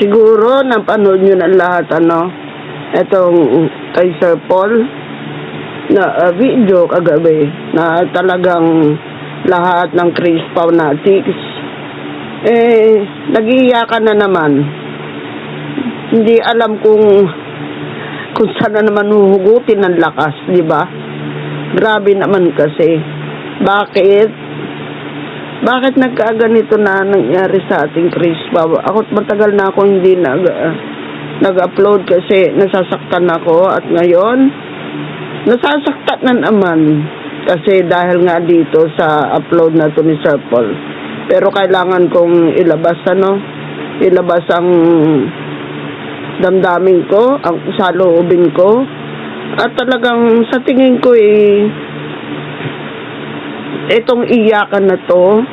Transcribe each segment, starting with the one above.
Siguro napanood nyo na lahat, itong kay Sir Paul na video kagabi na talagang lahat ng Chris fanatics nag-iiyakan na naman. Hindi alam kung saan na naman huhugutin ng lakas, di ba? Grabe naman kasi. Bakit nagkaganito na nangyari sa ating Chris Pao? Ako matagal na ako hindi nag-upload kasi nasasaktan ako, at ngayon nasasaktan na naman kasi dahil nga dito sa upload na to ni Sir Paul. Pero kailangan kong ilabas ang damdamin ko, ang saloobin ko, at talagang sa tingin ko itong iyakan na to,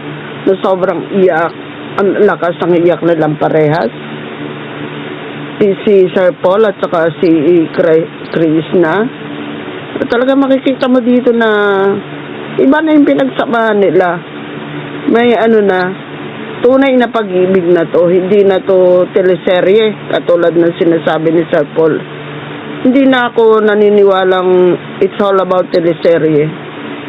na sobrang iyak, ang lakas ng iyak nilang parehas, si Sir Paul at saka si Krishna. Talaga makikita mo dito na iba na yung pinagsamahan nila. May tunay na pag-ibig na to, hindi na to teleserye katulad ng sinasabi ni Sir Paul. Hindi na ako naniniwalang it's all about teleserye.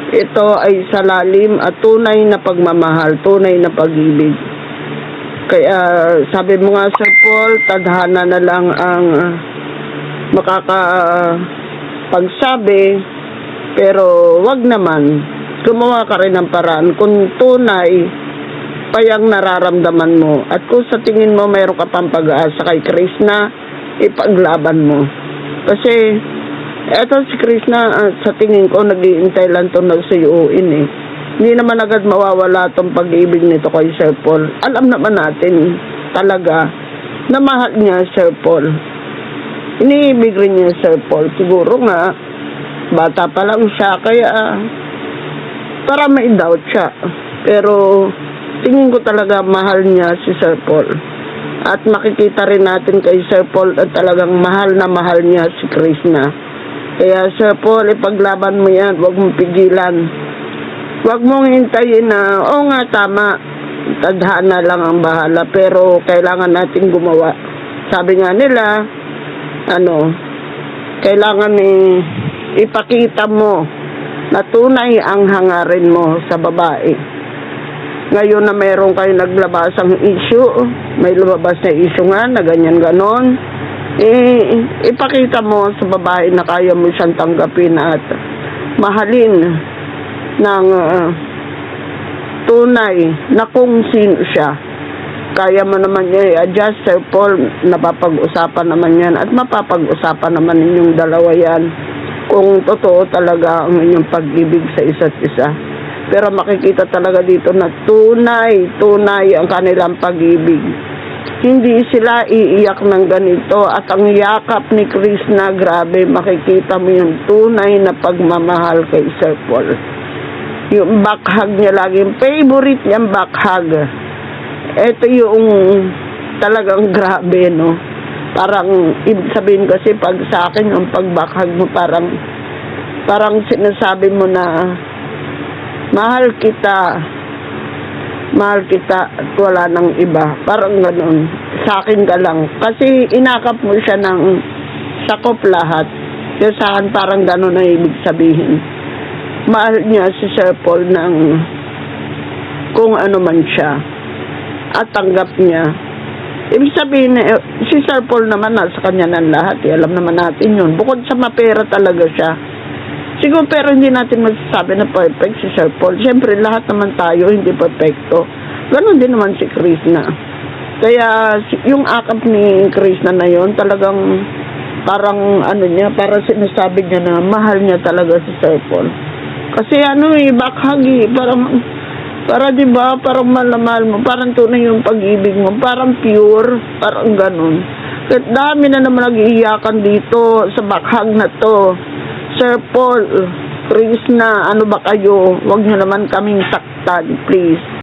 Ito ay sa lalim at tunay na pagmamahal, tunay na pag-ibig. Kaya sabi mo nga, Sir Paul, tadhana na lang ang makakapagsabi, pero wag naman, gumawa ka rin ng paraan kung tunay pa yung nararamdaman mo. At kung sa tingin mo mayroon ka pang pag-aasa kay Krishna, ipaglaban mo. Kasi eto si Krishna, sa tingin ko, nag-iintay lang ito nagsuyuin Hindi naman agad mawawala itong pag-ibig nito kay Sir Paul. Alam naman natin talaga na mahal niya Sir Paul. Iniibig rin niya Sir Paul. Siguro nga, bata pa lang siya, kaya para may doubt siya. Pero tingin ko talaga mahal niya si Sir Paul. At makikita rin natin kay Sir Paul at talagang mahal na mahal niya si Krishna. Kaya Sir Paul, ipaglaban mo yan. Huwag mong pigilan. Huwag mong hintayin na, nga tama, tadhana lang ang bahala. Pero kailangan natin gumawa. Sabi nga nila, kailangan ipakita mo na tunay ang hangarin mo sa babae. Ngayon na mayroon kayo naglabasang issue, may lumabas na issue nga na ganyan-ganon, ipakita mo sa babae na kaya mo siyang tanggapin at mahalin ng tunay na kung sino siya. Kaya mo naman niya i-adjust, Sir Paul, napapag-usapan naman yan at mapapag-usapan naman ninyong dalawa yan kung totoo talaga ang inyong pag-ibig sa isa't isa. Pero makikita talaga dito na tunay ang kanilang pag-ibig. Hindi sila iiyak ng ganito. At ang yakap ni Krishna, grabe, makikita mo yung tunay na pagmamahal kay Sir Paul. Yung bakhag niya laging favorite niyang bakhag. Ito yung talagang grabe, Parang, ibig sabihin kasi pag sa akin, yung pagbakhag mo parang sinasabi mo na mahal kita at wala nang iba. Parang ganun. Sa akin ka lang. Kasi inakap mo siya ng sakop lahat. Kaya sa akin parang ganun ang ibig sabihin. Mahal niya si Sir Paul ng kung ano man siya. At tanggap niya. Ibig sabihin, si Sir Paul naman nasa kanya ng lahat. Alam naman natin yun. Bukod sa mapera talaga siya. Siguro, pero hindi natin masasabi na perfect si Sir Paul. Siyempre, lahat naman tayo hindi perfecto. Ganon din naman si Krishna. Kaya, yung akap ni Krishna na yon talagang parang parang sinasabi niya na mahal niya talaga si Sir Paul. Kasi bakhag para diba, parang malamal mo, parang tunay yung pag-ibig mo, parang pure, parang ganon. Kahit dami na naman nag-iiyakan dito sa bakhag na to. Sir Paul, Krishna, ano ba kayo? Huwag niyo naman kaming saktan, please.